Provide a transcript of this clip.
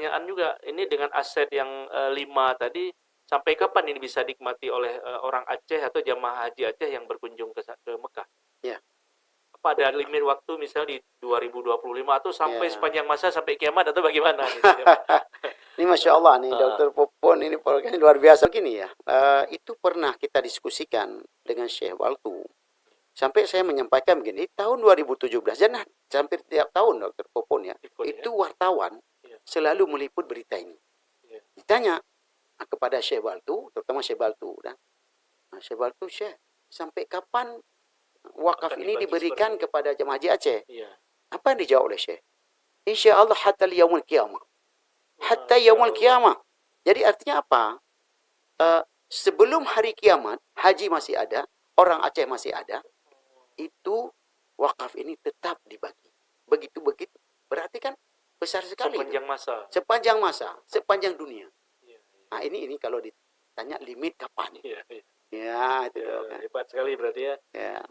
pertanyaan juga, ini dengan aset yang 5 tadi, sampai kapan ini bisa dinikmati oleh orang Aceh atau jemaah haji Aceh yang berkunjung ke Mekah? Ya. Apa ada limit waktu misalnya di 2025 atau sampai Ya. sepanjang masa sampai kiamat atau bagaimana? Ini Masya Allah nih, Dokter Popon ini programnya luar biasa gini ya. Itu pernah kita diskusikan dengan Syekh Waltu. Sampai saya menyampaikan begini, tahun 2017, dan hampir tiap tahun Dokter Popon ya, itu wartawan selalu meliput berita ini. Ditanya kepada Syekh Waltu, terutama Syekh Waltu. Syekh Waltu, Syekh, sampai kapan wakaf ini diberikan kepada jemaah haji Aceh? Apa yang dijawab oleh Syekh? Insya Allah hatta yaumul qiyamah. Hatta yaumul qiyamah. Jadi artinya apa? Sebelum hari kiamat, haji masih ada, orang Aceh masih ada, itu wakaf ini tetap dibagi. Begitu-begitu. Berarti kan besar sekali. Sepanjang masa. Sepanjang masa, sepanjang dunia. Nah ini kalau ditanya limit kapan? Ya, itu. Hebat sekali berarti ya.